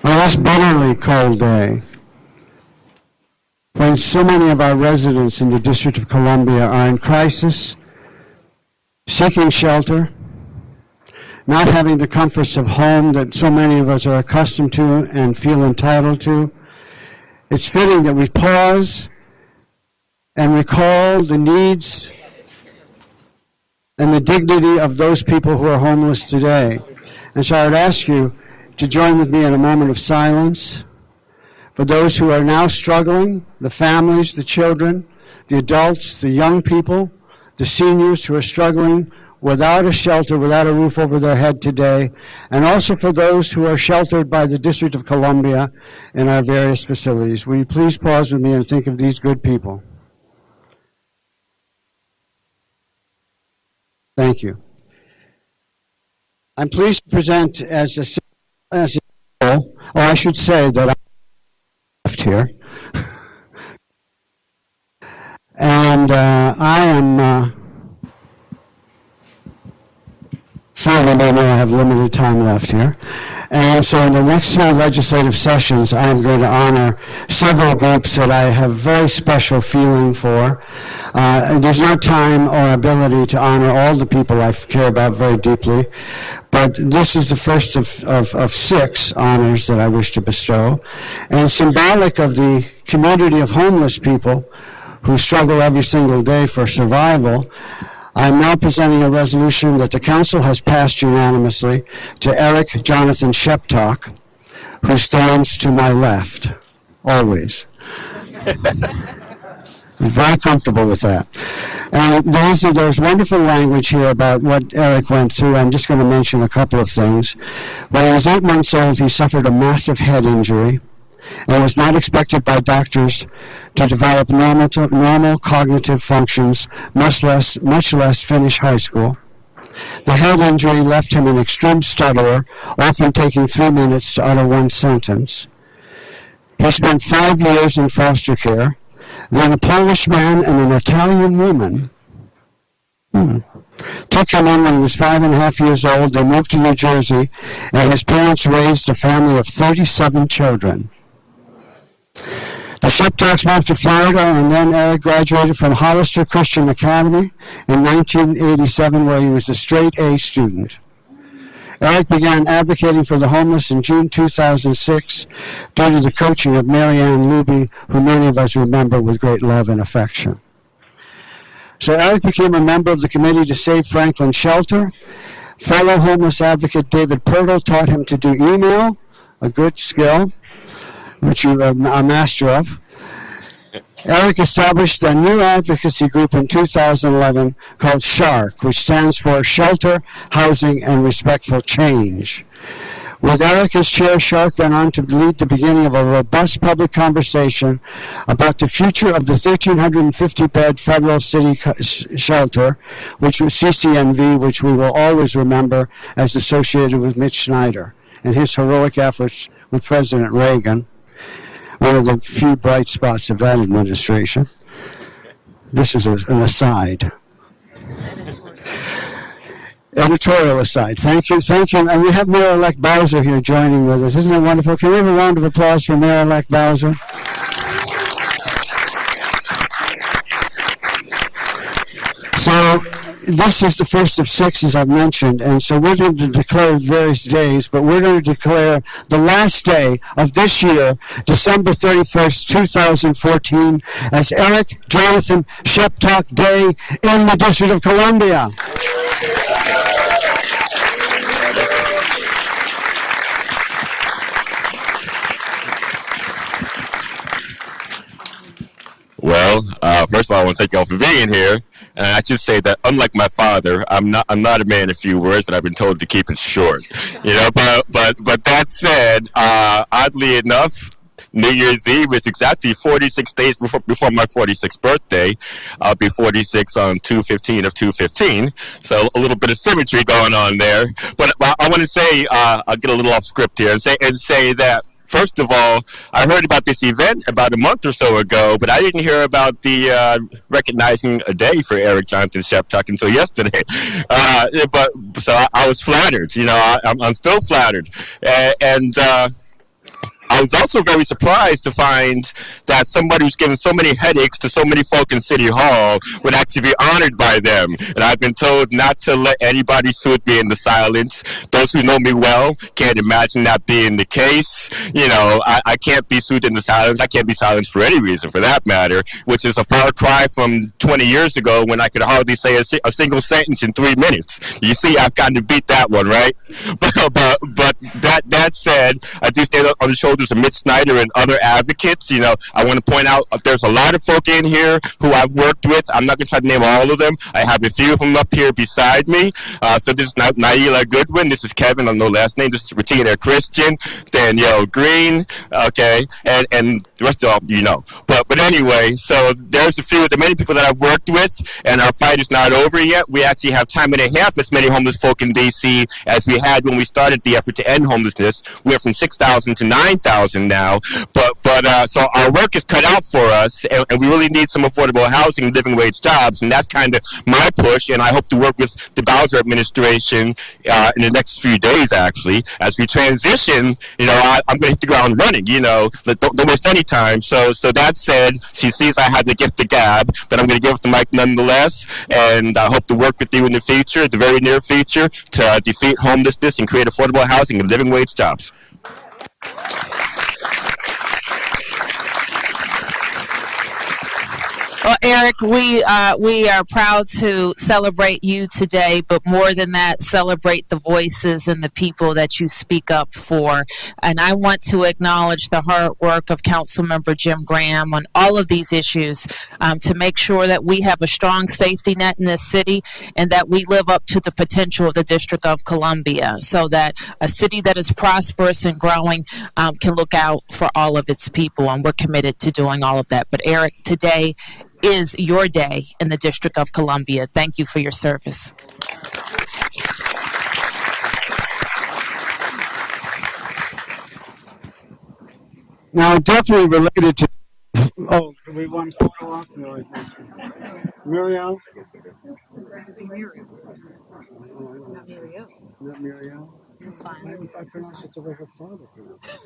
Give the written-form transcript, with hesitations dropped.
On this bitterly cold day, when so many of our residents in the District of Columbia are in crisis, seeking shelter, not having the comforts of home that so many of us are accustomed to and feel entitled to, it's fitting that we pause and recall the needs and the dignity of those people who are homeless today. And so I would ask you to join with me in a moment of silence for those who are now struggling, the families, the children, the adults, the young people, the seniors who are struggling without a shelter, without a roof over their head today, and also for those who are sheltered by the District of Columbia in our various facilities. Will you please pause with me and think of these good people? Thank you. I'm pleased to present I should say that I left here. And I am, some of you may know I have limited time left here. And so in the next few legislative sessions, I am going to honor several groups that I have very special feeling for. There's no time or ability to honor all the people I care about very deeply, but this is the first of 6 honors that I wish to bestow. And symbolic of the community of homeless people who struggle every single day for survival, I am now presenting a resolution that the Council has passed unanimously to Eric Jonathan Sheptock, who stands to my left, always. I'm very comfortable with that. And there's wonderful language here about what Eric went through. I'm just going to mention a couple of things. When he was 8 months old, he suffered a massive head injury and was not expected by doctors to develop normal cognitive functions, much less finish high school. The head injury left him an extreme stutterer, often taking 3 minutes to utter one sentence. He spent 5 years in foster care. Then a Polish man and an Italian woman took him in when he was 5.5 years old. They moved to New Jersey, and his parents raised a family of 37 children. The Sheptocks moved to Florida, and then Eric graduated from Hollister Christian Academy in 1987, where he was a straight A student. Eric began advocating for the homeless in June 2006 due to the coaching of Mary Ann Luby, who many of us remember with great love and affection. So Eric became a member of the Committee to Save Franklin Shelter. Fellow homeless advocate David Pirtle taught him to do email, a good skill, which you are a master of. Eric established a new advocacy group in 2011 called SHARC, which stands for Shelter, Housing, and Respectful Change. With Eric as chair, SHARC went on to lead the beginning of a robust public conversation about the future of the 1,350-bed federal city shelter, which was CCNV, which we will always remember as associated with Mitch Snyder and his heroic efforts with President Reagan. One of the few bright spots of that administration. This is an aside. Editorial aside. Thank you. And we have Mayor-elect Bowser here joining with us. Isn't it wonderful? Can we have a round of applause for Mayor-elect Bowser? So this is the first of 6, as I've mentioned, and so we're going to declare various days, but we're going to declare the last day of this year, December 31st, 2014, as Eric Jonathan Sheptock Day in the District of Columbia. Well, first of all, I want to thank y'all for being here. And I should say that, unlike my father, I'm not a man of few words, but I've been told to keep it short. You know, but that said, oddly enough, New Year's Eve is exactly 46 days before my 46th birthday. I'll be 46 on 2/15 of 2/15, so a little bit of symmetry going on there. But I want to say, I'll get a little off script here and say that. First of all, I heard about this event about a month or so ago, but I didn't hear about the recognizing a day for Eric Jonathan Sheptock until yesterday. So I was flattered. You know, I'm still flattered. And I was also very surprised to find that somebody who's given so many headaches to so many folk in City Hall would actually be honored by them. And I've been told not to let anybody soothe me into silence. Those who know me well can't imagine that being the case. You know, I can't be soothed into silence. I can't be silenced for any reason, for that matter, which is a far cry from 20 years ago when I could hardly say a single sentence in 3 minutes. You see, I've gotten to beat that one, right? But that said, I do stand on the shoulders of Mitch Snyder and other advocates. You know, I want to point out there's a lot of folk in here who I've worked with. I'm not going to try to name all of them. I have a few of them up here beside me. So this is Naila Goodwin. This is Kevin. I know last name. This is Regina Christian. Danielle Green. Okay, and the rest of all you know. But anyway, so there's a few of the many people that I've worked with, and our fight is not over yet. We actually have time and a half as many homeless folk in D.C. as we had when we started the effort to end homelessness. We're from 6,000 to 9,000 now, but so our work is cut out for us, and we really need some affordable housing and living wage jobs, and that's kind of my push, and I hope to work with the Bowser administration in the next few days, actually, as we transition. You know, I'm going to hit the ground running, you know, don't waste any time. So that said, she sees I have the gift of gab, but I'm going to give it the mic nonetheless, and I hope to work with you in the future, the very near future, to defeat homelessness and create affordable housing and living wage jobs. Well, Eric, we are proud to celebrate you today, but more than that, celebrate the voices and the people that you speak up for. And I want to acknowledge the hard work of Councilmember Jim Graham on all of these issues to make sure that we have a strong safety net in this city and that we live up to the potential of the District of Columbia, so that a city that is prosperous and growing can look out for all of its people. And we're committed to doing all of that. But Eric, today is your day in the District of Columbia. Thank you for your service. Now, definitely related to. Oh, do we want to photo op? No, Muriel? Not Muriel? I pronounced it the way her father pronounced it.